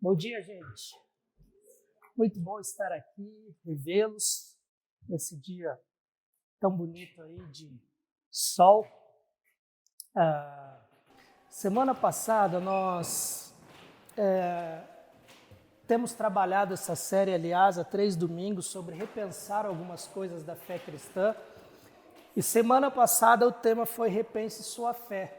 Bom dia, gente. Muito bom estar aqui, revê-los nesse dia tão bonito aí de sol. Semana passada nós temos trabalhado essa série, aliás, há 3 domingos, sobre repensar algumas coisas da fé cristã. E semana passada o tema foi Repense Sua Fé.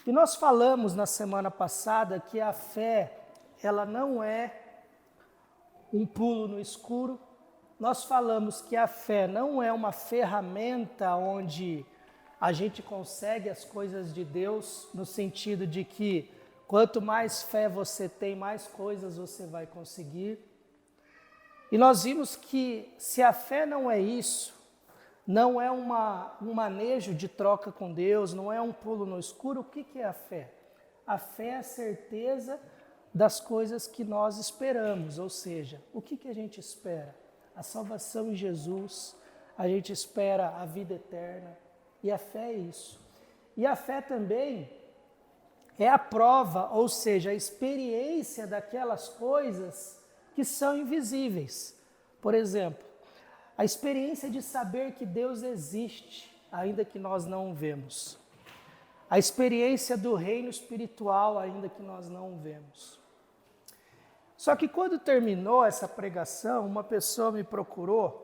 E nós falamos na semana passada que a fé, ela não é um pulo no escuro. Nós falamos que a fé não é uma ferramenta onde a gente consegue as coisas de Deus, no sentido de que quanto mais fé você tem, mais coisas você vai conseguir. E nós vimos que se a fé não é isso, não é um manejo de troca com Deus, não é um pulo no escuro, o que é a fé? A fé é a certeza das coisas que nós esperamos, ou seja, o que a gente espera? A salvação em Jesus, a gente espera a vida eterna, e a fé é isso. E a fé também é a prova, ou seja, a experiência daquelas coisas que são invisíveis. Por exemplo, a experiência de saber que Deus existe, ainda que nós não o vemos. A experiência do reino espiritual, ainda que nós não o vemos. Só que quando terminou essa pregação, uma pessoa me procurou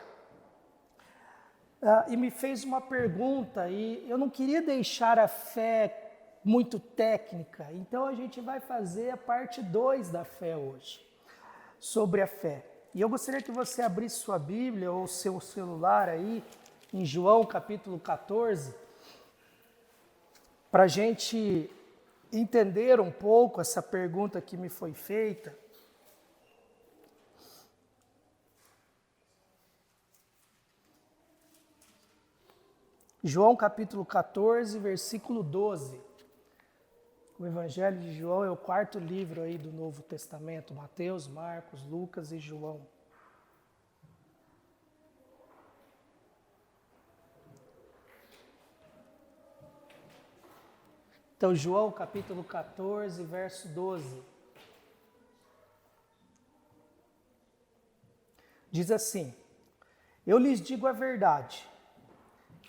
e me fez uma pergunta, e eu não queria deixar a fé muito técnica, então a gente vai fazer a parte 2 da fé hoje, sobre a fé. E eu gostaria que você abrisse sua Bíblia ou seu celular aí, em João capítulo 14, para a gente entender um pouco essa pergunta que me foi feita. João capítulo 14, versículo 12. O Evangelho de João é o 4º livro aí do Novo Testamento, Mateus, Marcos, Lucas e João. Então, João capítulo 14, verso 12. Diz assim: Eu lhes digo a verdade,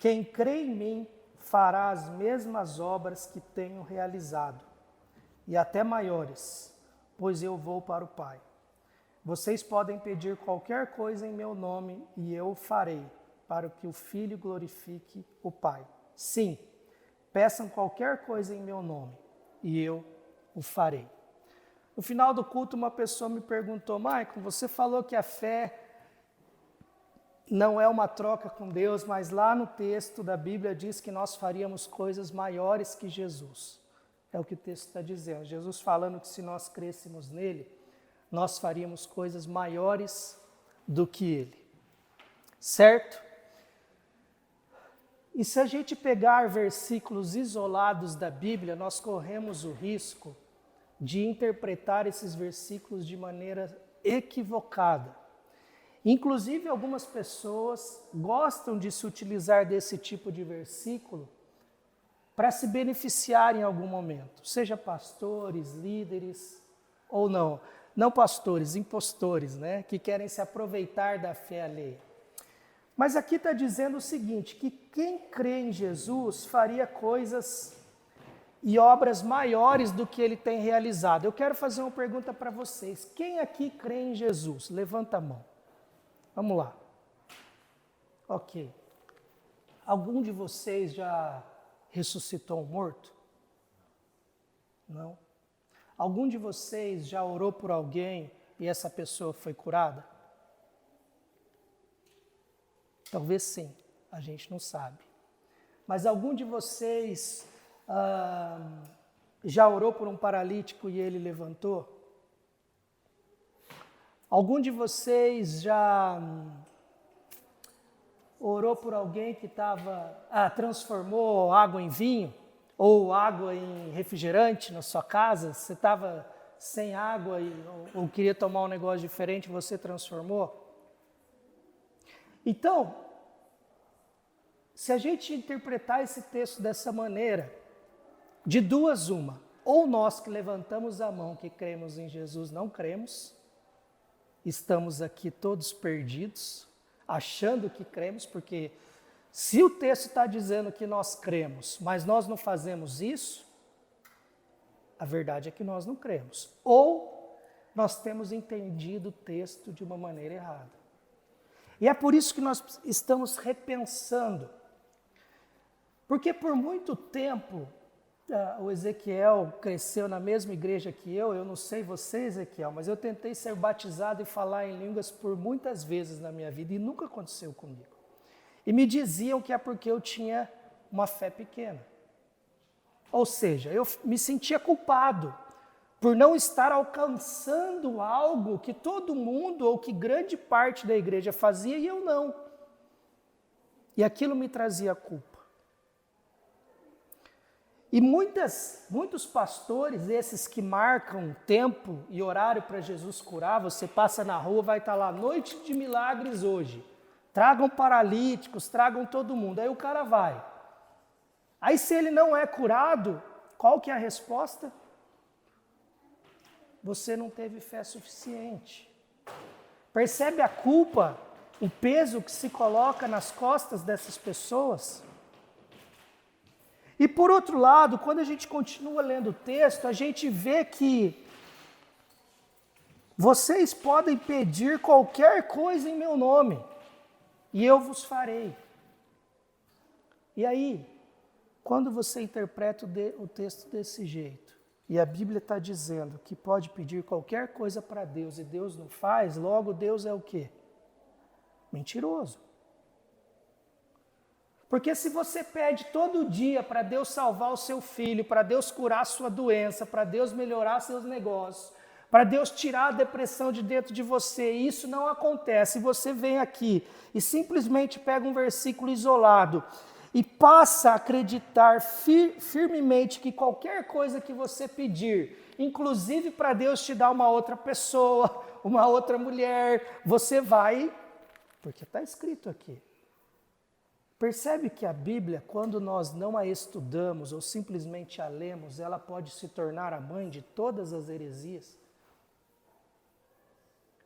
quem crê em mim fará as mesmas obras que tenho realizado, e até maiores, pois eu vou para o Pai. Vocês podem pedir qualquer coisa em meu nome, e eu o farei, para que o Filho glorifique o Pai. Sim, peçam qualquer coisa em meu nome, e eu o farei. No final do culto, uma pessoa me perguntou: Maicon, você falou que a fé não é uma troca com Deus, mas lá no texto da Bíblia diz que nós faríamos coisas maiores que Jesus. É o que o texto está dizendo. Jesus falando que se nós crêssemos nele, nós faríamos coisas maiores do que ele. Certo? E se a gente pegar versículos isolados da Bíblia, nós corremos o risco de interpretar esses versículos de maneira equivocada. Inclusive, algumas pessoas gostam de se utilizar desse tipo de versículo para se beneficiar em algum momento, seja pastores, líderes ou não. Não pastores, impostores, né? Que querem se aproveitar da fé alheia. Mas aqui está dizendo o seguinte, que quem crê em Jesus faria coisas e obras maiores do que ele tem realizado. Eu quero fazer uma pergunta para vocês. Quem aqui crê em Jesus? Levanta a mão. Vamos lá. Ok. Algum de vocês já ressuscitou um morto? Não? Algum de vocês já orou por alguém e essa pessoa foi curada? Talvez sim, a gente não sabe. Mas algum de vocês já orou por um paralítico e ele levantou? Algum de vocês já orou por alguém que transformou água em vinho ou água em refrigerante na sua casa? Você estava sem água ou queria tomar um negócio diferente e você transformou? Então, se a gente interpretar esse texto dessa maneira, de duas uma, ou nós que levantamos a mão que cremos em Jesus não cremos, estamos aqui todos perdidos, achando que cremos, porque se o texto está dizendo que nós cremos, mas nós não fazemos isso, a verdade é que nós não cremos. Ou nós temos entendido o texto de uma maneira errada. E é por isso que nós estamos repensando. Porque por muito tempo, o Ezequiel cresceu na mesma igreja que eu não sei você, Ezequiel, mas eu tentei ser batizado e falar em línguas por muitas vezes na minha vida e nunca aconteceu comigo. E me diziam que é porque eu tinha uma fé pequena. Ou seja, eu me sentia culpado por não estar alcançando algo que todo mundo ou que grande parte da igreja fazia e eu não. E aquilo me trazia culpa. E muitos pastores, esses que marcam tempo e horário para Jesus curar, você passa na rua, vai estar lá, noite de milagres hoje. Tragam paralíticos, tragam todo mundo. Aí o cara vai. Aí se ele não é curado, qual que é a resposta? Você não teve fé suficiente. Percebe a culpa, o peso que se coloca nas costas dessas pessoas? E por outro lado, quando a gente continua lendo o texto, a gente vê que vocês podem pedir qualquer coisa em meu nome, e eu vos farei. E aí, quando você interpreta o texto desse jeito, e a Bíblia está dizendo que pode pedir qualquer coisa para Deus e Deus não faz, logo Deus é o quê? Mentiroso. Porque se você pede todo dia para Deus salvar o seu filho, para Deus curar a sua doença, para Deus melhorar seus negócios, para Deus tirar a depressão de dentro de você, e isso não acontece, e você vem aqui e simplesmente pega um versículo isolado e passa a acreditar firmemente que qualquer coisa que você pedir, inclusive para Deus te dar uma outra pessoa, uma outra mulher, você vai, porque está escrito aqui. Percebe que a Bíblia, quando nós não a estudamos ou simplesmente a lemos, ela pode se tornar a mãe de todas as heresias?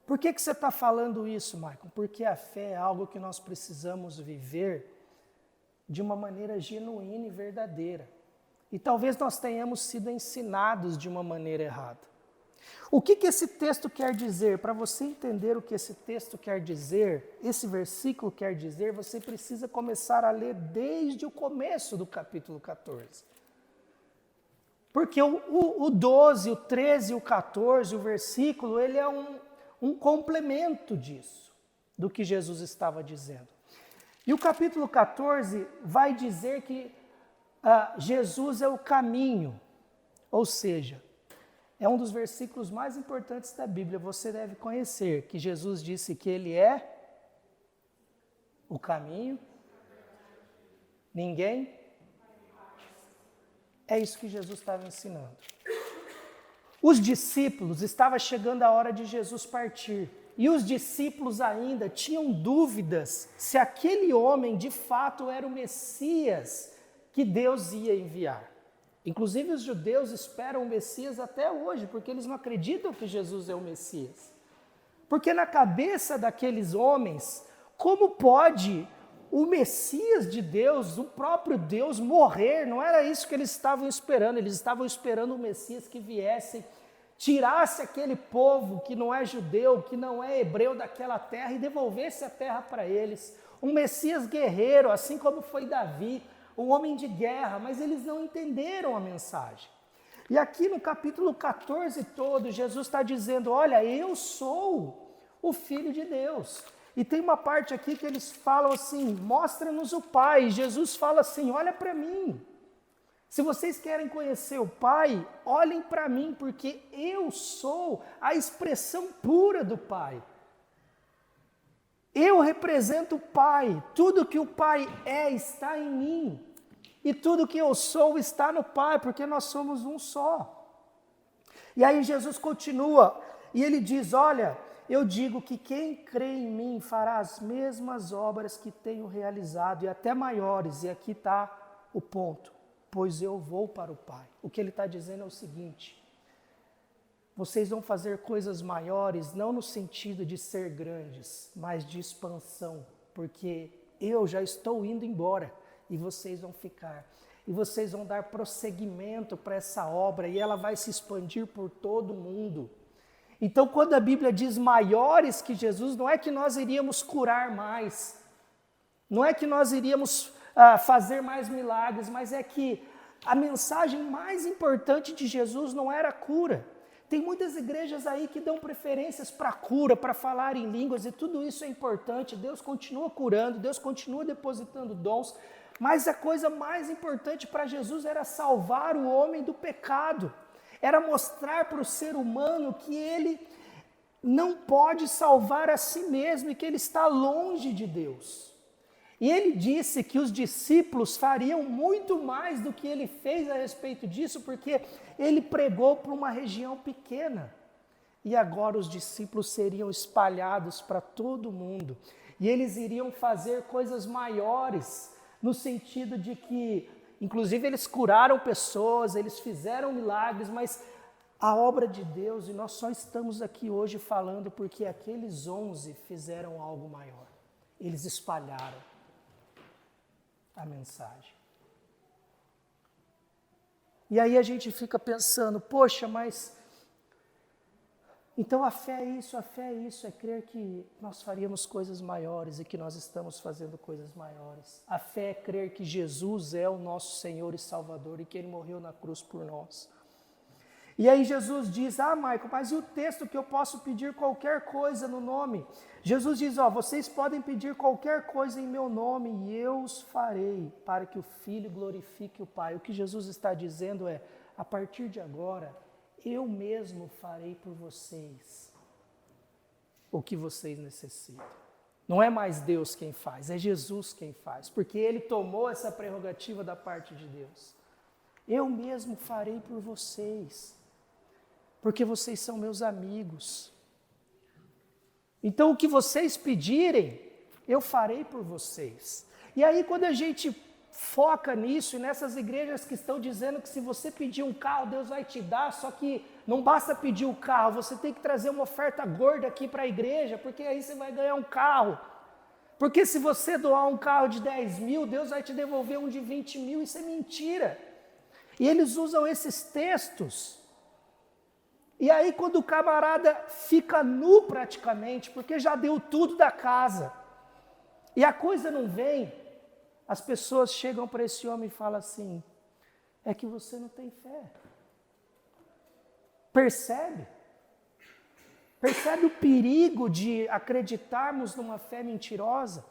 Por que você está falando isso, Michael? Porque a fé é algo que nós precisamos viver de uma maneira genuína e verdadeira. E talvez nós tenhamos sido ensinados de uma maneira errada. O que esse texto quer dizer? Para você entender o que esse texto quer dizer, esse versículo quer dizer, você precisa começar a ler desde o começo do capítulo 14. Porque o 12, o 13 e o 14, o versículo, ele é um complemento disso, do que Jesus estava dizendo. E o capítulo 14 vai dizer que Jesus é o caminho, ou seja, é um dos versículos mais importantes da Bíblia. Você deve conhecer que Jesus disse que Ele é o caminho. Ninguém? É isso que Jesus estava ensinando. Os discípulos, estava chegando a hora de Jesus partir. E os discípulos ainda tinham dúvidas se aquele homem de fato era o Messias que Deus ia enviar. Inclusive os judeus esperam o Messias até hoje, porque eles não acreditam que Jesus é o Messias. Porque na cabeça daqueles homens, como pode o Messias de Deus, o próprio Deus, morrer? Não era isso que eles estavam esperando o Messias que viesse, tirasse aquele povo que não é judeu, que não é hebreu daquela terra e devolvesse a terra para eles. Um Messias guerreiro, assim como foi Davi, um homem de guerra, mas eles não entenderam a mensagem. E aqui no capítulo 14 todo, Jesus está dizendo, olha, eu sou o Filho de Deus. E tem uma parte aqui que eles falam assim, mostra-nos o Pai. Jesus fala assim, olha para mim. Se vocês querem conhecer o Pai, olhem para mim, porque eu sou a expressão pura do Pai. Eu represento o Pai, tudo que o Pai é está em mim, e tudo que eu sou está no Pai, porque nós somos um só. E aí Jesus continua, e ele diz, olha, eu digo que quem crê em mim fará as mesmas obras que tenho realizado, e até maiores, e aqui está o ponto. pois eu vou para o Pai. O que ele está dizendo é o seguinte: vocês vão fazer coisas maiores, não no sentido de ser grandes, mas de expansão, porque eu já estou indo embora e vocês vão ficar. E vocês vão dar prosseguimento para essa obra e ela vai se expandir por todo o mundo. Então, quando a Bíblia diz maiores que Jesus, não é que nós iríamos curar mais, não é que nós iríamos fazer mais milagres, mas é que a mensagem mais importante de Jesus não era a cura. Tem muitas igrejas aí que dão preferências para a cura, para falar em línguas, e tudo isso é importante. Deus continua curando, Deus continua depositando dons, mas a coisa mais importante para Jesus era salvar o homem do pecado. Era mostrar para o ser humano que ele não pode salvar a si mesmo e que ele está longe de Deus. E ele disse que os discípulos fariam muito mais do que ele fez a respeito disso, porque ele pregou para uma região pequena. E agora os discípulos seriam espalhados para todo o mundo. E eles iriam fazer coisas maiores, no sentido de que, inclusive, eles curaram pessoas, eles fizeram milagres, mas a obra de Deus, e nós só estamos aqui hoje falando porque aqueles 11 fizeram algo maior. Eles espalharam a mensagem. E aí a gente fica pensando, poxa, mas então a fé é isso, é crer que nós faríamos coisas maiores e que nós estamos fazendo coisas maiores. A fé é crer que Jesus é o nosso Senhor e Salvador e que Ele morreu na cruz por nós. E aí Jesus diz, Michael, mas e o texto que eu posso pedir qualquer coisa no nome? Jesus diz, vocês podem pedir qualquer coisa em meu nome e eu os farei para que o Filho glorifique o Pai. O que Jesus está dizendo é, a partir de agora, eu mesmo farei por vocês o que vocês necessitam. Não é mais Deus quem faz, é Jesus quem faz, porque Ele tomou essa prerrogativa da parte de Deus. Eu mesmo farei por vocês, porque vocês são meus amigos. Então o que vocês pedirem, eu farei por vocês. E aí quando a gente foca nisso, e nessas igrejas que estão dizendo que se você pedir um carro, Deus vai te dar, só que não basta pedir o carro, você tem que trazer uma oferta gorda aqui para a igreja, porque aí você vai ganhar um carro. Porque se você doar um carro de 10 mil, Deus vai te devolver um de 20 mil, isso é mentira. E eles usam esses textos. E aí quando o camarada fica nu praticamente, porque já deu tudo da casa, e a coisa não vem, as pessoas chegam para esse homem e falam assim, é que você não tem fé. Percebe? Percebe o perigo de acreditarmos numa fé mentirosa?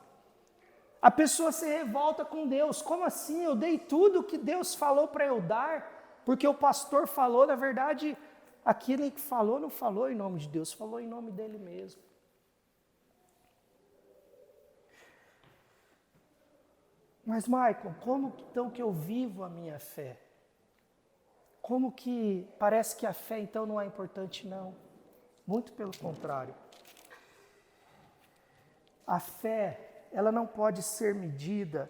A pessoa se revolta com Deus. Como assim? Eu dei tudo que Deus falou para eu dar, porque o pastor falou, na verdade, aquilo que falou não falou em nome de Deus, falou em nome dele mesmo. Mas, Michael, como então que eu vivo a minha fé? Como que parece que a fé então não é importante? Não. Muito pelo contrário. A fé, ela não pode ser medida,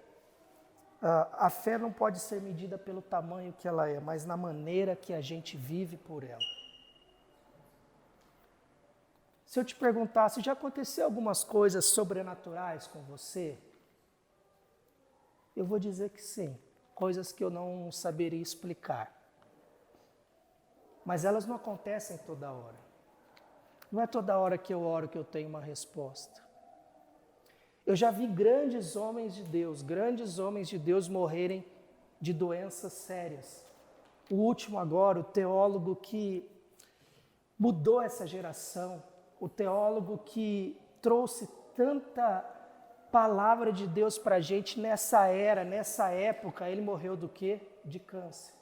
a fé não pode ser medida pelo tamanho que ela é, mas na maneira que a gente vive por ela. Se eu te perguntasse, já aconteceu algumas coisas sobrenaturais com você? Eu vou dizer que sim, coisas que eu não saberia explicar. Mas elas não acontecem toda hora. Não é toda hora que eu oro que eu tenho uma resposta. Eu já vi grandes homens de Deus morrerem de doenças sérias. O último agora, o teólogo que mudou essa geração, o teólogo que trouxe tanta palavra de Deus para a gente nessa era, nessa época, ele morreu do quê? De câncer.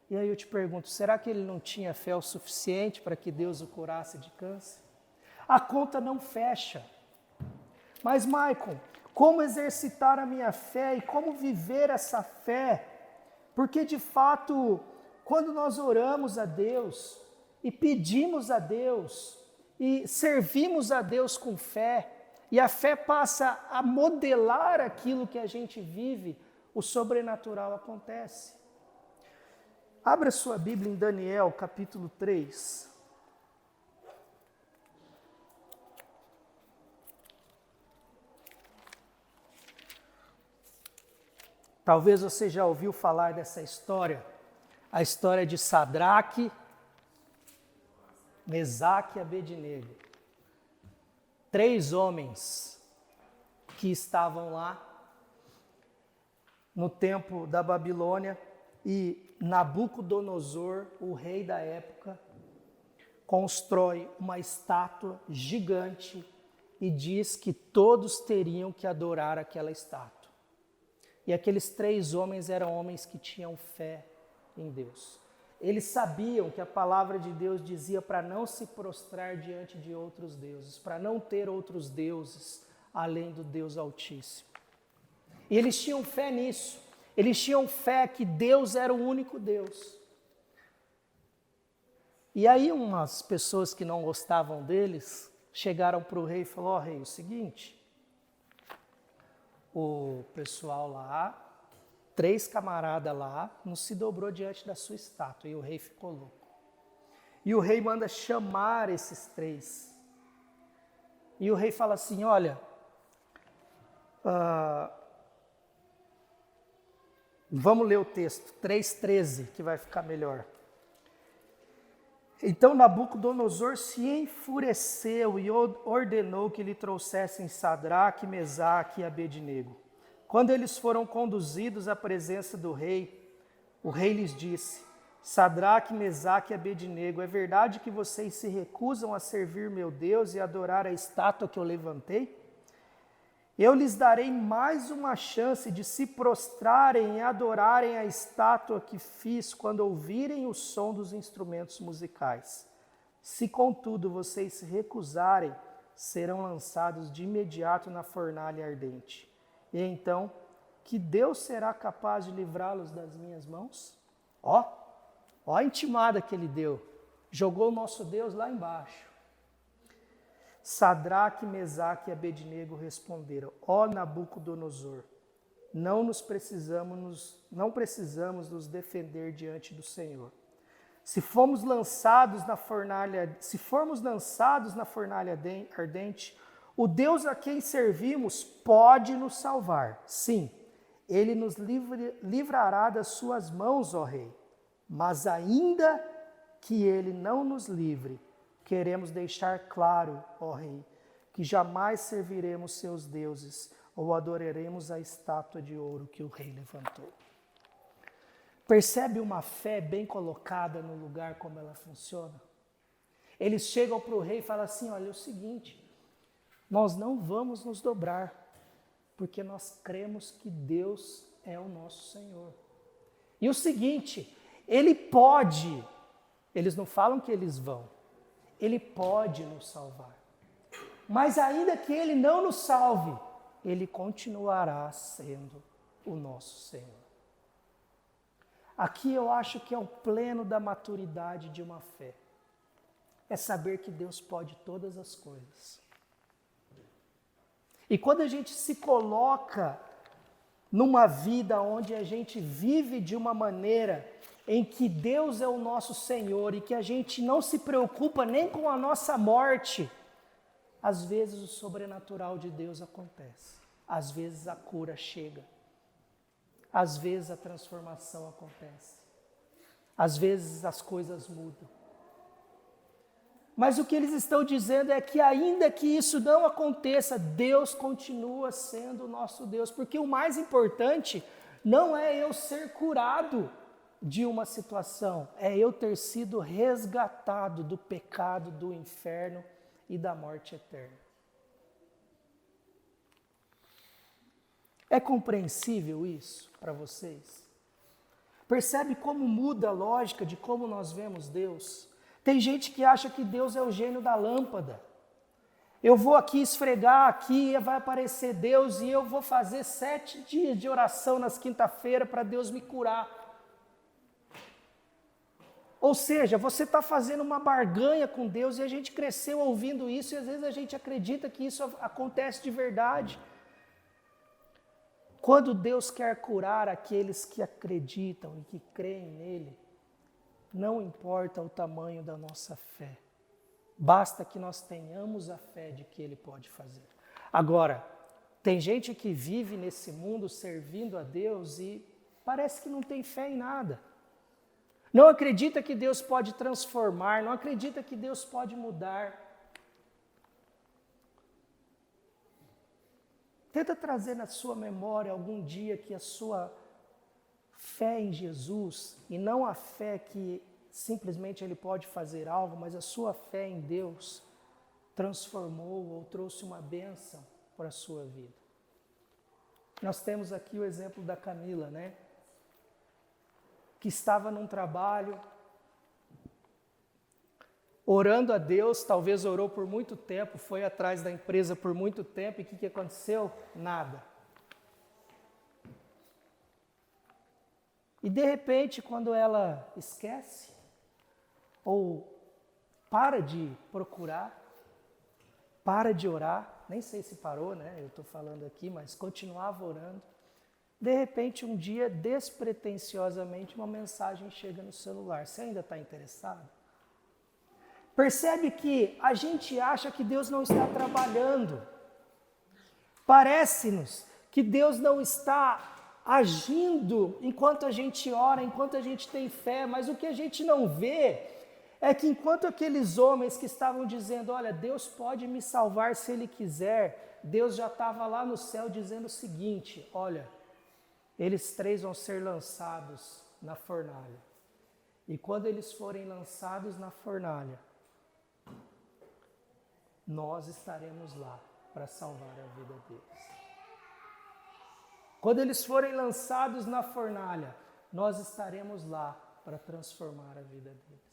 E aí eu te pergunto, será que ele não tinha fé o suficiente para que Deus o curasse de câncer? A conta não fecha. Mas, Michael, como exercitar a minha fé e como viver essa fé? Porque, de fato, quando nós oramos a Deus e pedimos a Deus e servimos a Deus com fé, e a fé passa a modelar aquilo que a gente vive, o sobrenatural acontece. Abra sua Bíblia em Daniel, capítulo 3. Talvez você já ouviu falar dessa história, a história de Sadraque, Mesaque e Abednego. 3 homens que estavam lá no tempo da Babilônia e Nabucodonosor, o rei da época, constrói uma estátua gigante e diz que todos teriam que adorar aquela estátua. E aqueles 3 homens eram homens que tinham fé em Deus. Eles sabiam que a palavra de Deus dizia para não se prostrar diante de outros deuses, para não ter outros deuses além do Deus Altíssimo. E eles tinham fé nisso. Eles tinham fé que Deus era o único Deus. E aí umas pessoas que não gostavam deles chegaram para o rei e falaram: rei, o seguinte, o pessoal lá, 3 camaradas lá, não se dobrou diante da sua estátua. E o rei ficou louco. E o rei manda chamar esses 3. E o rei fala assim: olha, vamos ler o texto, 3:13, que vai ficar melhor. Então Nabucodonosor se enfureceu e ordenou que lhe trouxessem Sadraque, Mesaque e Abednego. Quando eles foram conduzidos à presença do rei, o rei lhes disse: Sadraque, Mesaque e Abednego, é verdade que vocês se recusam a servir meu Deus e adorar a estátua que eu levantei? Eu lhes darei mais uma chance de se prostrarem e adorarem a estátua que fiz quando ouvirem o som dos instrumentos musicais. Se, contudo, vocês se recusarem, serão lançados de imediato na fornalha ardente. E então, que Deus será capaz de livrá-los das minhas mãos? Ó a intimada que ele deu. Jogou o nosso Deus lá embaixo. Sadraque, Mesaque e Abednego responderam: ó Nabucodonosor, não precisamos nos defender diante do Senhor. Se formos lançados na fornalha ardente, o Deus a quem servimos pode nos salvar. Sim, ele nos livrará das suas mãos, ó rei. Mas ainda que ele não nos livre, queremos deixar claro, ó rei, que jamais serviremos seus deuses ou adoraremos a estátua de ouro que o rei levantou. Percebe uma fé bem colocada no lugar como ela funciona? Eles chegam para o rei e falam assim: olha, é o seguinte, nós não vamos nos dobrar, porque nós cremos que Deus é o nosso Senhor. E o seguinte, Ele pode, eles não falam que eles vão, Ele pode nos salvar. Mas ainda que Ele não nos salve, Ele continuará sendo o nosso Senhor. Aqui eu acho que é o pleno da maturidade de uma fé. É saber que Deus pode todas as coisas. E quando a gente se coloca numa vida onde a gente vive de uma maneira em que Deus é o nosso Senhor e que a gente não se preocupa nem com a nossa morte, às vezes o sobrenatural de Deus acontece. Às vezes a cura chega. Às vezes a transformação acontece. Às vezes as coisas mudam. Mas o que eles estão dizendo é que ainda que isso não aconteça, Deus continua sendo o nosso Deus. Porque o mais importante não é eu ser curado de uma situação, é eu ter sido resgatado do pecado, do inferno e da morte eterna. É compreensível isso para vocês? Percebe como muda a lógica de como nós vemos Deus? Tem gente que acha que Deus é o gênio da lâmpada. Eu vou aqui esfregar aqui e vai aparecer Deus e eu vou fazer 7 dias de oração nas quinta-feiras para Deus me curar. Ou seja, você está fazendo uma barganha com Deus e a gente cresceu ouvindo isso e às vezes a gente acredita que isso acontece de verdade. Quando Deus quer curar aqueles que acreditam e que creem nele, Não importa o tamanho da nossa fé. Basta que nós tenhamos a fé de que Ele pode fazer. Agora, tem gente que vive nesse mundo servindo a Deus e parece que não tem fé em nada. Não acredita que Deus pode transformar, não acredita que Deus pode mudar. Tenta trazer na sua memória algum dia que a sua fé em Jesus, e não a fé que simplesmente Ele pode fazer algo, mas a sua fé em Deus transformou ou trouxe uma bênção para a sua vida. Nós temos aqui o exemplo da Camila, né? Que estava num trabalho, orando a Deus, talvez orou por muito tempo, foi atrás da empresa por muito tempo, e o que aconteceu? Nada. E de repente, quando ela esquece, ou para de procurar, para de orar, nem sei se parou, né? Eu estou falando aqui, mas continuava orando. De repente, um dia, despretensiosamente, uma mensagem chega no celular. Você ainda está interessado? Percebe que a gente acha que Deus não está trabalhando. Parece-nos que Deus não está agindo enquanto a gente ora, enquanto a gente tem fé, mas o que a gente não vê é que enquanto aqueles homens que estavam dizendo, olha, Deus pode me salvar se Ele quiser, Deus já estava lá no céu dizendo o seguinte, olha, eles 3 vão ser lançados na fornalha. E quando eles forem lançados na fornalha, nós estaremos lá para salvar a vida deles. Quando eles forem lançados na fornalha, nós estaremos lá para transformar a vida deles.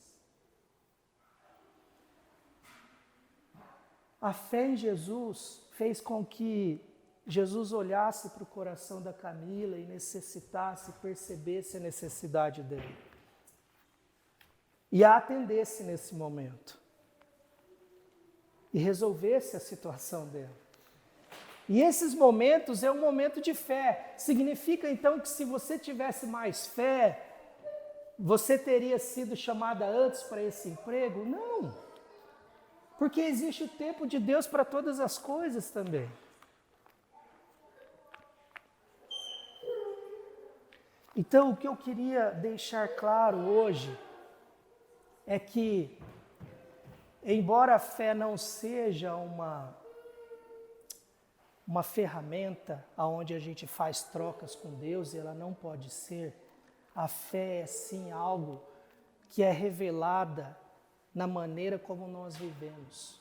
A fé em Jesus fez com que Jesus olhasse para o coração da Camila e necessitasse, percebesse a necessidade dela. E a atendesse nesse momento. E resolvesse a situação dela. E esses momentos é um momento de fé. Significa então que se você tivesse mais fé, você teria sido chamada antes para esse emprego? Não. Porque existe o tempo de Deus para todas as coisas também. Então, o que eu queria deixar claro hoje é que, embora a fé não seja uma ferramenta onde a gente faz trocas com Deus, e ela não pode ser, a fé é sim algo que é revelada na maneira como nós vivemos.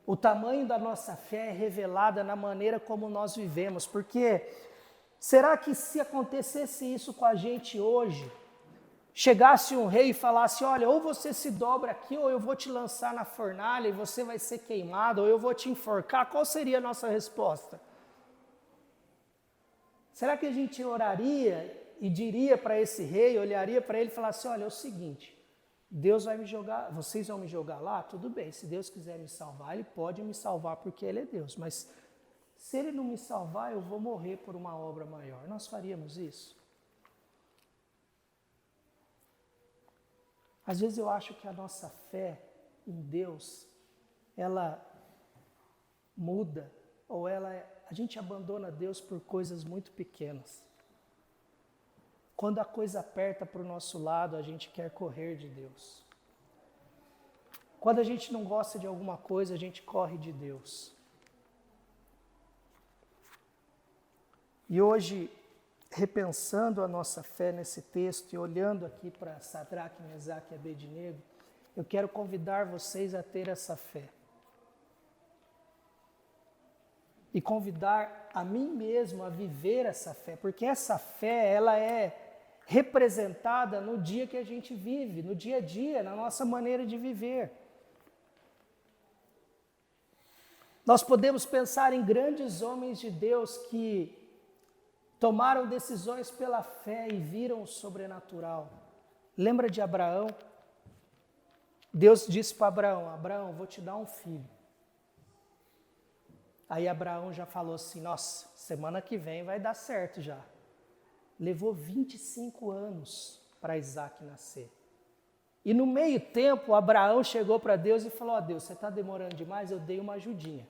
O tamanho da nossa fé é revelada na maneira como nós vivemos, porque será que se acontecesse isso com a gente hoje, chegasse um rei e falasse, olha, ou você se dobra aqui, ou eu vou te lançar na fornalha e você vai ser queimado, ou eu vou te enforcar, qual seria a nossa resposta? Será que a gente oraria e diria para esse rei, olharia para ele e falasse, olha, é o seguinte, Deus vai me jogar, vocês vão me jogar lá? Tudo bem, se Deus quiser me salvar, Ele pode me salvar porque Ele é Deus, mas se Ele não me salvar, eu vou morrer por uma obra maior. Nós faríamos isso? Às vezes eu acho que a nossa fé em Deus, ela muda, ou a gente abandona Deus por coisas muito pequenas. Quando a coisa aperta para o nosso lado, a gente quer correr de Deus. Quando a gente não gosta de alguma coisa, a gente corre de Deus. E hoje, repensando a nossa fé nesse texto e olhando aqui para Sadraque, Mesaque e Abednego, eu quero convidar vocês a ter essa fé. E convidar a mim mesmo a viver essa fé, porque essa fé, ela é representada no dia que a gente vive, no dia a dia, na nossa maneira de viver. Nós podemos pensar em grandes homens de Deus que tomaram decisões pela fé e viram o sobrenatural. Lembra de Abraão? Deus disse para Abraão, Abraão, vou te dar um filho. Aí Abraão já falou assim, nossa, semana que vem vai dar certo já. Levou 25 anos para Isaac nascer. E no meio tempo, Abraão chegou para Deus e falou, Deus, você está demorando demais, eu dei uma ajudinha.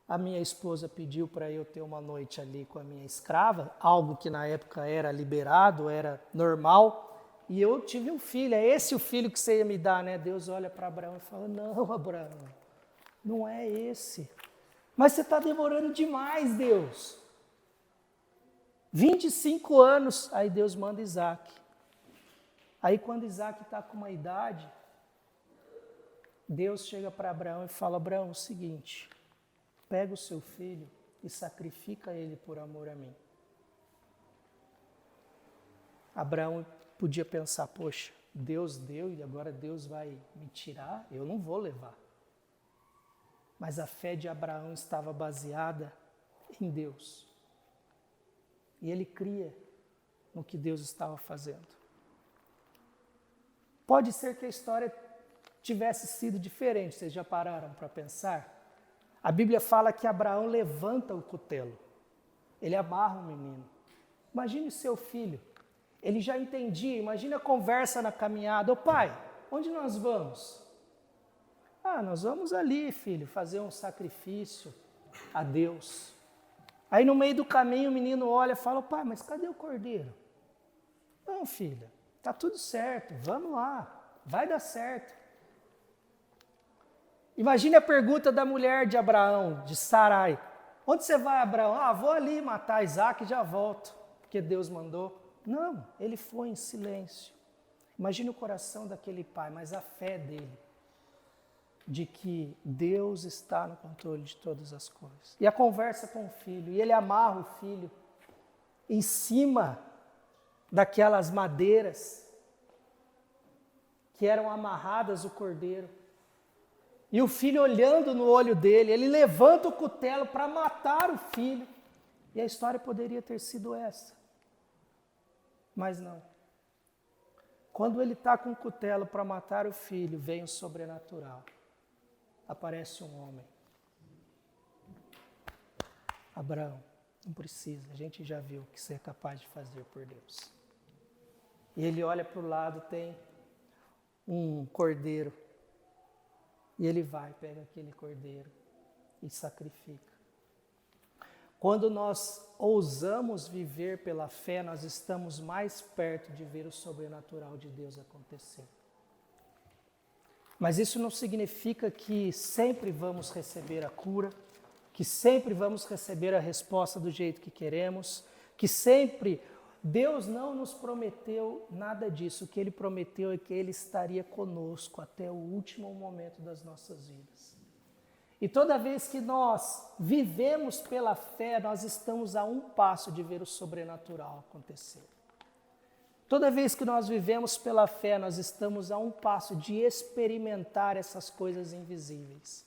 A minha esposa pediu para eu ter uma noite ali com a minha escrava, algo que na época era liberado, era normal, e eu tive um filho, é esse o filho que você ia me dar, né? Deus olha para Abraão e fala, não, Abraão, não é esse. Mas você está demorando demais, Deus. 25 anos, aí Deus manda Isaac. Aí quando Isaac está com uma idade, Deus chega para Abraão e fala, Abraão, é o seguinte, pega o seu filho e sacrifica ele por amor a mim. Abraão podia pensar, poxa, Deus deu e agora Deus vai me tirar? Eu não vou levar. Mas a fé de Abraão estava baseada em Deus. E ele cria no que Deus estava fazendo. Pode ser que a história tivesse sido diferente, vocês já pararam para pensar? A Bíblia fala que Abraão levanta o cutelo, ele amarra o menino. Imagine o seu filho, ele já entendia, imagine a conversa na caminhada, ô pai, onde nós vamos? Nós vamos ali, filho, fazer um sacrifício a Deus. Aí no meio do caminho o menino olha e fala, pai, mas cadê o cordeiro? Não, filha, tá tudo certo, vamos lá, vai dar certo. Imagine a pergunta da mulher de Abraão, de Sarai. Onde você vai, Abraão? Vou ali matar Isaac e já volto, porque Deus mandou. Não, ele foi em silêncio. Imagine o coração daquele pai, mas a fé dele, de que Deus está no controle de todas as coisas. E a conversa com o filho, e ele amarra o filho em cima daquelas madeiras que eram amarradas o cordeiro. E o filho olhando no olho dele, ele levanta o cutelo para matar o filho. E a história poderia ter sido essa. Mas não. Quando ele está com o cutelo para matar o filho, vem o sobrenatural. Aparece um homem. Abraão, não precisa, a gente já viu o que você é capaz de fazer por Deus. E ele olha para o lado, tem um cordeiro. E ele vai, pega aquele cordeiro e sacrifica. Quando nós ousamos viver pela fé, nós estamos mais perto de ver o sobrenatural de Deus acontecer. Mas isso não significa que sempre vamos receber a cura, que sempre vamos receber a resposta do jeito que queremos, que sempre... Deus não nos prometeu nada disso. O que Ele prometeu é que Ele estaria conosco até o último momento das nossas vidas. E toda vez que nós vivemos pela fé, nós estamos a um passo de ver o sobrenatural acontecer. Toda vez que nós vivemos pela fé, nós estamos a um passo de experimentar essas coisas invisíveis.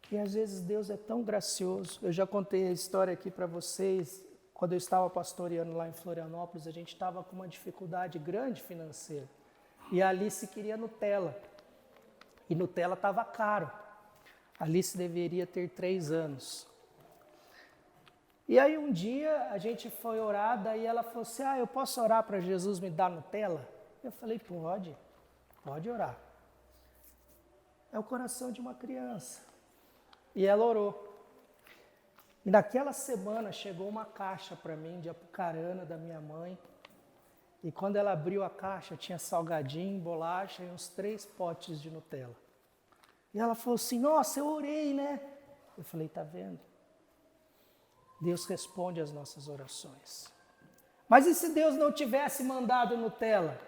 E às vezes Deus é tão gracioso. Eu já contei a história aqui para vocês. Quando eu estava pastoreando lá em Florianópolis, a gente estava com uma dificuldade grande financeira. E a Alice queria Nutella. E Nutella estava caro. A Alice deveria ter 3 anos. E aí um dia a gente foi orar, daí ela falou assim, eu posso orar para Jesus me dar Nutella? Eu falei, pode orar. É o coração de uma criança. E ela orou. E naquela semana chegou uma caixa para mim de apucarana da minha mãe. E quando ela abriu a caixa, tinha salgadinho, bolacha e uns 3 potes de Nutella. E ela falou assim, nossa, eu orei, né? Eu falei, tá vendo? Deus responde às nossas orações. Mas e se Deus não tivesse mandado Nutella?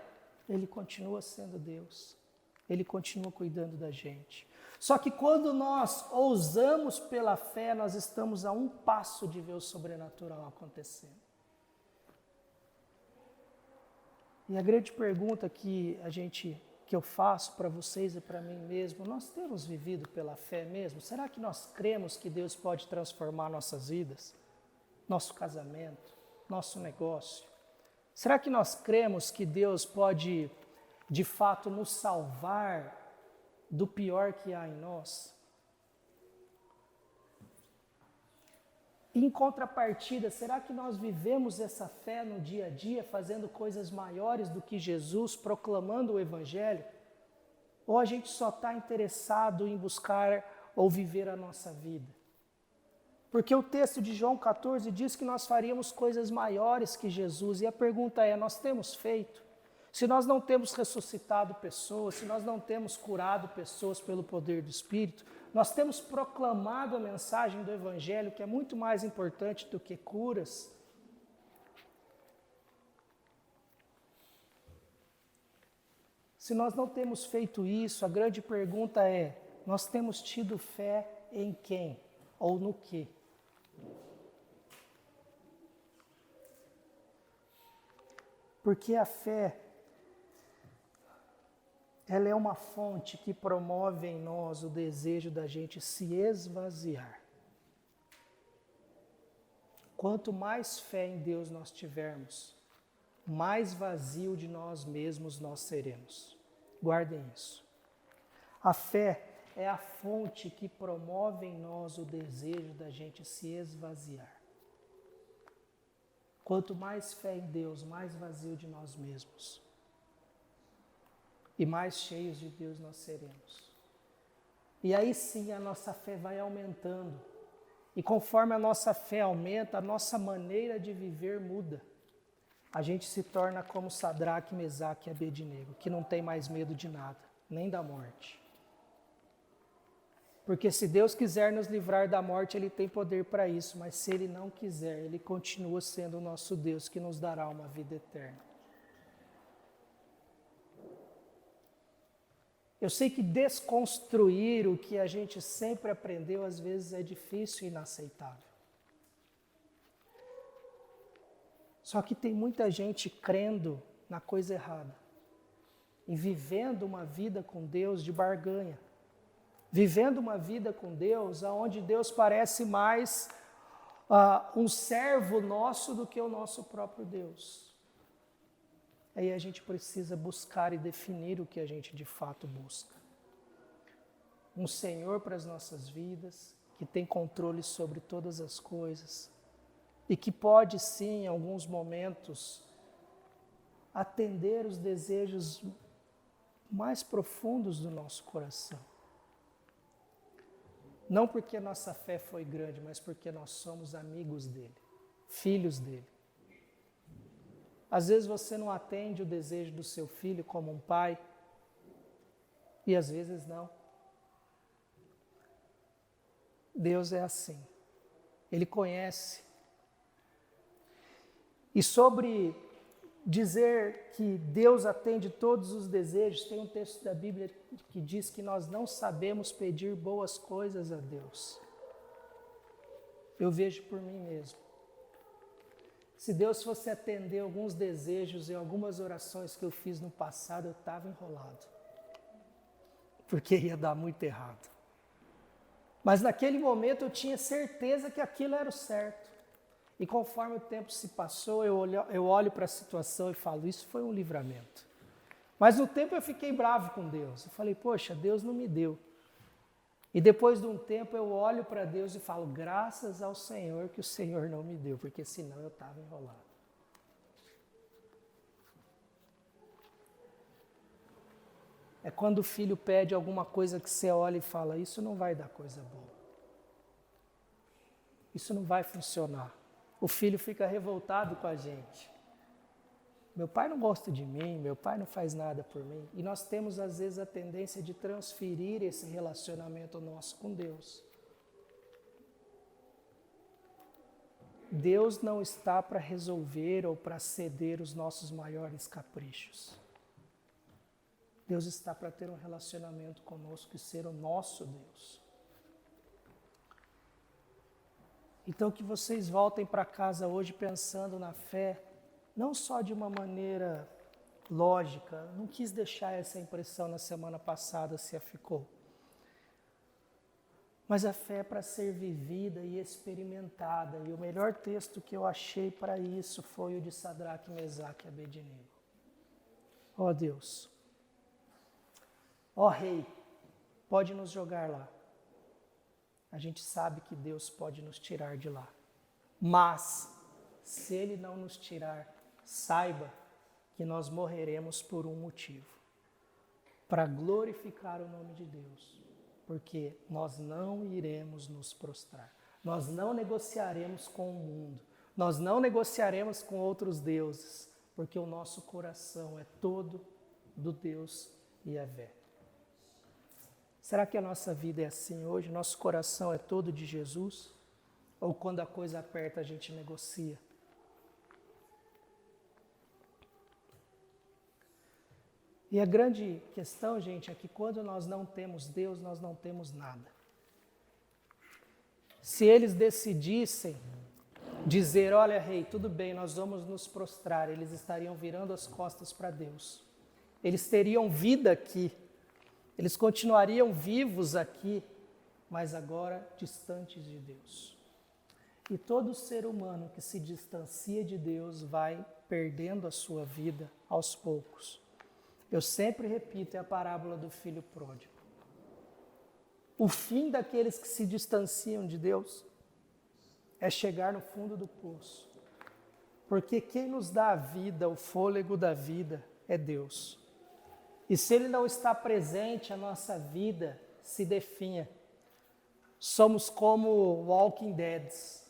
Ele continua sendo Deus. Ele continua cuidando da gente. Só que quando nós ousamos pela fé, nós estamos a um passo de ver o sobrenatural acontecendo. E a grande pergunta que eu faço para vocês e para mim mesmo, nós temos vivido pela fé mesmo? Será que nós cremos que Deus pode transformar nossas vidas? Nosso casamento, nosso negócio? Será que nós cremos que Deus pode, de fato, nos salvar do pior que há em nós? Em contrapartida, será que nós vivemos essa fé no dia a dia, fazendo coisas maiores do que Jesus, proclamando o Evangelho? Ou a gente só está interessado em buscar ou viver a nossa vida? Porque o texto de João 14 diz que nós faríamos coisas maiores que Jesus. E a pergunta é, nós temos feito? Se nós não temos ressuscitado pessoas, se nós não temos curado pessoas pelo poder do Espírito, nós temos proclamado a mensagem do Evangelho, que é muito mais importante do que curas. Se nós não temos feito isso, a grande pergunta é, nós temos tido fé em quem ou no quê? Porque a fé, ela é uma fonte que promove em nós o desejo da gente se esvaziar. Quanto mais fé em Deus nós tivermos, mais vazio de nós mesmos nós seremos. Guardem isso. A fé é a fonte que promove em nós o desejo da gente se esvaziar. Quanto mais fé em Deus, mais vazio de nós mesmos. E mais cheios de Deus nós seremos. E aí sim a nossa fé vai aumentando. E conforme a nossa fé aumenta, a nossa maneira de viver muda. A gente se torna como Sadraque, Mesaque e Abednego, que não tem mais medo de nada, nem da morte. Porque se Deus quiser nos livrar da morte, Ele tem poder para isso, mas se Ele não quiser, Ele continua sendo o nosso Deus que nos dará uma vida eterna. Eu sei que desconstruir o que a gente sempre aprendeu, às vezes é difícil e inaceitável. Só que tem muita gente crendo na coisa errada e vivendo uma vida com Deus de barganha. Vivendo uma vida com Deus, onde Deus parece mais um servo nosso do que o nosso próprio Deus. Aí a gente precisa buscar e definir o que a gente de fato busca. Um Senhor para as nossas vidas, que tem controle sobre todas as coisas e que pode sim, em alguns momentos, atender os desejos mais profundos do nosso coração. Não porque a nossa fé foi grande, mas porque nós somos amigos dele, filhos dele. Às vezes você não atende o desejo do seu filho como um pai, e às vezes não. Deus é assim, Ele conhece. E sobre dizer que Deus atende todos os desejos, tem um texto da Bíblia que diz que nós não sabemos pedir boas coisas a Deus. Eu vejo por mim mesmo. Se Deus fosse atender alguns desejos e algumas orações que eu fiz no passado, eu estava enrolado. Porque ia dar muito errado. Mas naquele momento eu tinha certeza que aquilo era o certo. E conforme o tempo se passou, eu olho para a situação e falo, isso foi um livramento. Mas no tempo eu fiquei bravo com Deus. Eu falei, poxa, Deus não me deu. E depois de um tempo eu olho para Deus e falo, graças ao Senhor que o Senhor não me deu, porque senão eu estava enrolado. É quando o filho pede alguma coisa que você olha e fala, isso não vai dar coisa boa. Isso não vai funcionar. O filho fica revoltado com a gente. Meu pai não gosta de mim, meu pai não faz nada por mim. E nós temos, às vezes, a tendência de transferir esse relacionamento nosso com Deus. Deus não está para resolver ou para ceder os nossos maiores caprichos. Deus está para ter um relacionamento conosco e ser o nosso Deus. Então que vocês voltem para casa hoje pensando na fé, não só de uma maneira lógica, não quis deixar essa impressão na semana passada, se a ficou. Mas a fé é para ser vivida e experimentada, e o melhor texto que eu achei para isso foi o de Sadraque, Mesaque e Abednego. Ó Deus, ó Rei, pode nos jogar lá. A gente sabe que Deus pode nos tirar de lá. Mas, se Ele não nos tirar, saiba que nós morreremos por um motivo, para glorificar o nome de Deus, porque nós não iremos nos prostrar, nós não negociaremos com o mundo, nós não negociaremos com outros deuses, porque o nosso coração é todo do Deus Yahvé. Será que a nossa vida é assim hoje? Nosso coração é todo de Jesus? Ou quando a coisa aperta a gente negocia? E a grande questão, gente, é que quando nós não temos Deus, nós não temos nada. Se eles decidissem dizer, olha, rei, tudo bem, nós vamos nos prostrar, eles estariam virando as costas para Deus. Eles teriam vida aqui, eles continuariam vivos aqui, mas agora distantes de Deus. E todo ser humano que se distancia de Deus vai perdendo a sua vida aos poucos. Eu sempre repito, é a parábola do filho pródigo. O fim daqueles que se distanciam de Deus é chegar no fundo do poço. Porque quem nos dá a vida, o fôlego da vida, é Deus. E se Ele não está presente, a nossa vida se definha. Somos como Walking Deads,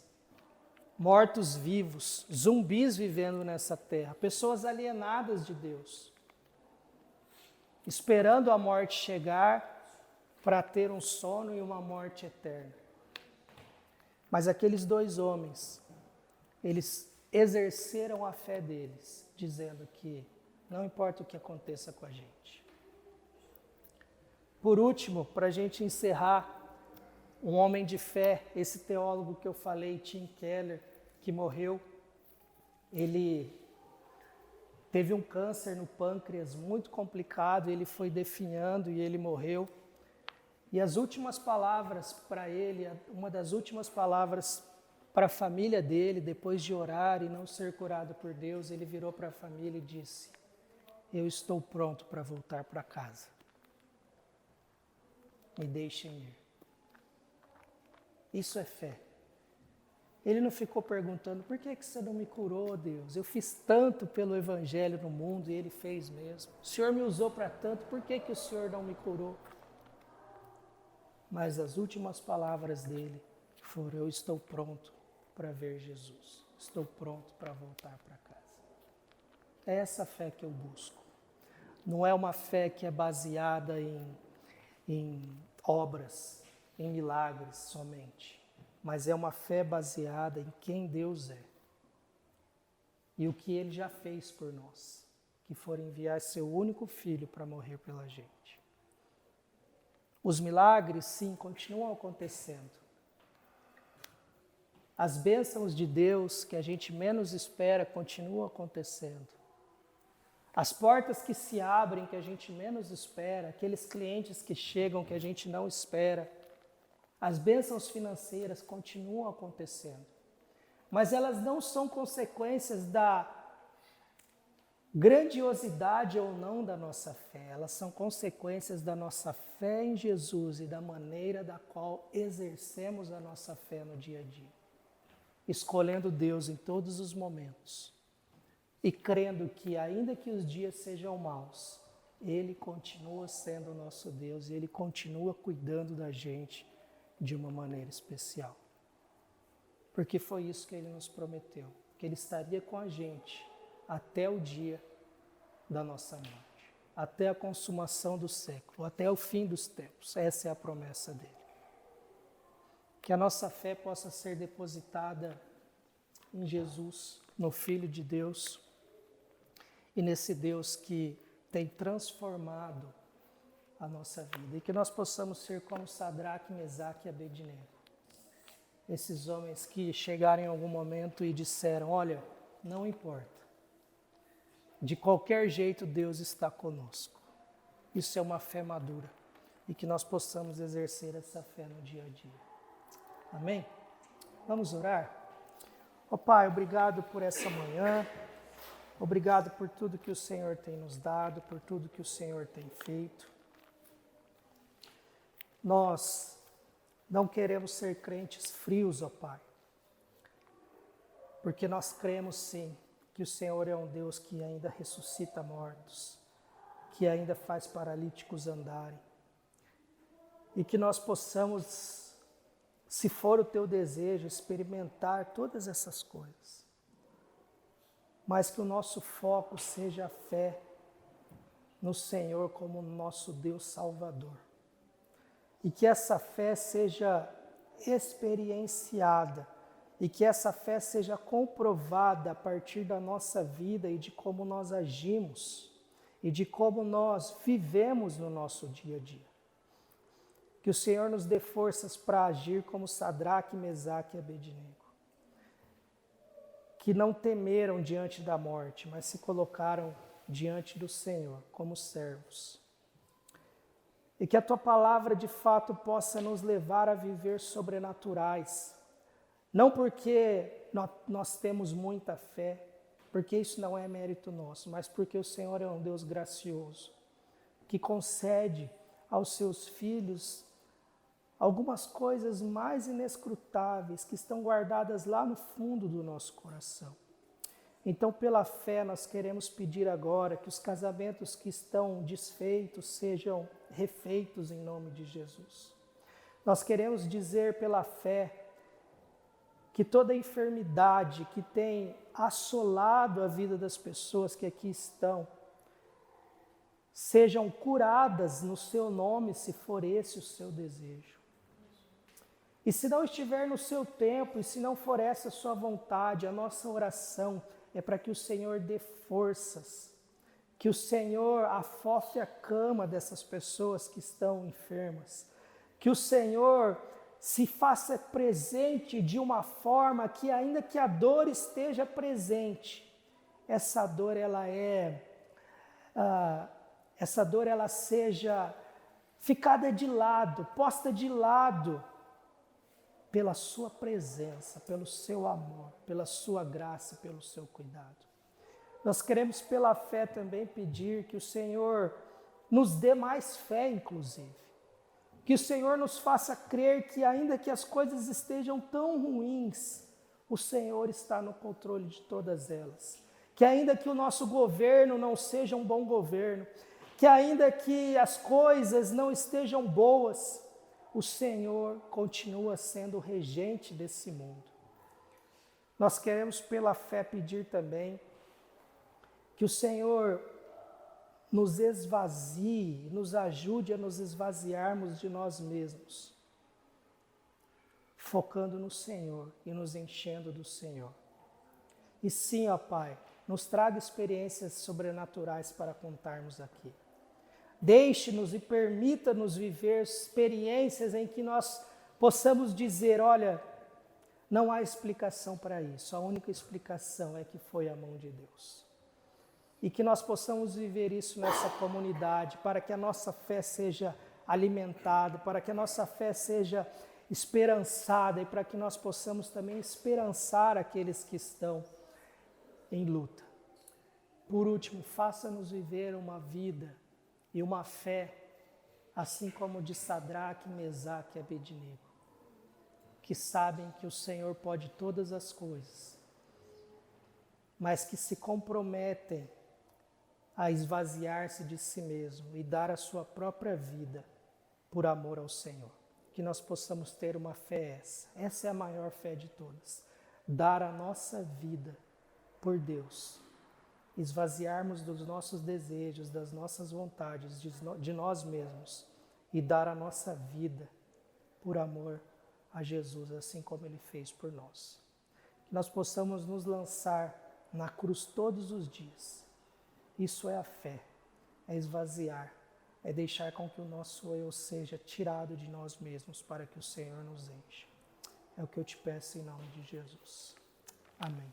mortos-vivos, zumbis vivendo nessa terra, pessoas alienadas de Deus, esperando a morte chegar para ter um sono e uma morte eterna. Mas aqueles dois homens, eles exerceram a fé deles, dizendo que não importa o que aconteça com a gente. Por último, para a gente encerrar, um homem de fé, esse teólogo que eu falei, Tim Keller, que morreu, ele teve um câncer no pâncreas muito complicado, ele foi definhando e ele morreu. E as últimas palavras para ele, uma das últimas palavras para a família dele, depois de orar e não ser curado por Deus, ele virou para a família e disse, eu estou pronto para voltar para casa. Me deixem ir. Isso é fé. Ele não ficou perguntando, por que você não me curou, Deus? Eu fiz tanto pelo Evangelho no mundo e Ele fez mesmo. O Senhor me usou para tanto, por que o Senhor não me curou? Mas as últimas palavras dele foram, eu estou pronto para ver Jesus. Estou pronto para voltar para casa. É essa fé que eu busco. Não é uma fé que é baseada em obras, em milagres somente, mas é uma fé baseada em quem Deus é e o que Ele já fez por nós, que foi enviar seu único Filho para morrer pela gente. Os milagres, sim, continuam acontecendo. As bênçãos de Deus que a gente menos espera continuam acontecendo. As portas que se abrem que a gente menos espera, aqueles clientes que chegam que a gente não espera, as bênçãos financeiras continuam acontecendo. Mas elas não são consequências da grandiosidade ou não da nossa fé, elas são consequências da nossa fé em Jesus e da maneira da qual exercemos a nossa fé no dia a dia, escolhendo Deus em todos os momentos e crendo que, ainda que os dias sejam maus, Ele continua sendo o nosso Deus e Ele continua cuidando da gente de uma maneira especial. Porque foi isso que Ele nos prometeu, que Ele estaria com a gente até o dia da nossa morte, até a consumação do século, até o fim dos tempos. Essa é a promessa dele. Que a nossa fé possa ser depositada em Jesus, no Filho de Deus, e nesse Deus que tem transformado a nossa vida. E que nós possamos ser como Sadraque, Mesaque e Abednego. Esses homens que chegaram em algum momento e disseram, olha, não importa. De qualquer jeito, Deus está conosco. Isso é uma fé madura. E que nós possamos exercer essa fé no dia a dia. Amém? Vamos orar? Ó Pai, obrigado por essa manhã. Obrigado por tudo que o Senhor tem nos dado, por tudo que o Senhor tem feito. Nós não queremos ser crentes frios, ó Pai. porque nós cremos sim que o Senhor é um Deus que ainda ressuscita mortos, que ainda faz paralíticos andarem, e que nós possamos, se for o teu desejo, experimentar todas essas coisas, mas que o nosso foco seja a fé no Senhor como nosso Deus Salvador, e que essa fé seja experienciada, e que essa fé seja comprovada a partir da nossa vida e de como nós agimos e de como nós vivemos no nosso dia a dia. Que o Senhor nos dê forças para agir como Sadraque, Mesaque e Abednego, que não temeram diante da morte, mas se colocaram diante do Senhor como servos. E que a Tua palavra de fato possa nos levar a viver sobrenaturais, não porque nós temos muita fé, porque isso não é mérito nosso, mas porque o Senhor é um Deus gracioso, que concede aos seus filhos algumas coisas mais inescrutáveis que estão guardadas lá no fundo do nosso coração. Então, pela fé, nós queremos pedir agora que os casamentos que estão desfeitos sejam refeitos em nome de Jesus. Nós queremos dizer pela fé que toda enfermidade que tem assolado a vida das pessoas que aqui estão, sejam curadas no seu nome, se for esse o seu desejo. E se não estiver no seu tempo, e se não for essa a sua vontade, a nossa oração é para que o Senhor dê forças, que o Senhor afofe a cama dessas pessoas que estão enfermas, que o Senhor se faça presente de uma forma que, ainda que a dor esteja presente, essa dor ela seja ficada de lado, posta de lado pela sua presença, pelo seu amor, pela sua graça, pelo seu cuidado. Nós queremos pela fé também pedir que o Senhor nos dê mais fé, inclusive. Que o Senhor nos faça crer que, ainda que as coisas estejam tão ruins, o Senhor está no controle de todas elas. Que ainda que o nosso governo não seja um bom governo, que ainda que as coisas não estejam boas, o Senhor continua sendo o regente desse mundo. Nós queremos pela fé pedir também que o Senhor nos esvazie, nos ajude a nos esvaziarmos de nós mesmos, focando no Senhor e nos enchendo do Senhor. E sim, ó Pai, nos traga experiências sobrenaturais para contarmos aqui. Deixe-nos e permita-nos viver experiências em que nós possamos dizer, olha, não há explicação para isso, a única explicação é que foi a mão de Deus. E que nós possamos viver isso nessa comunidade, para que a nossa fé seja alimentada, para que a nossa fé seja esperançada e para que nós possamos também esperançar aqueles que estão em luta. Por último, faça-nos viver uma vida e uma fé, assim como de Sadraque, Mesaque e Abednego, que sabem que o Senhor pode todas as coisas, mas que se comprometem a esvaziar-se de si mesmo e dar a sua própria vida por amor ao Senhor. Que nós possamos ter uma fé essa é a maior fé de todas, dar a nossa vida por Deus, esvaziarmos dos nossos desejos, das nossas vontades, de nós mesmos e dar a nossa vida por amor a Jesus, assim como Ele fez por nós. Que nós possamos nos lançar na cruz todos os dias. Isso é a fé, é esvaziar, é deixar com que o nosso eu seja tirado de nós mesmos para que o Senhor nos encha. É o que eu te peço em nome de Jesus. Amém.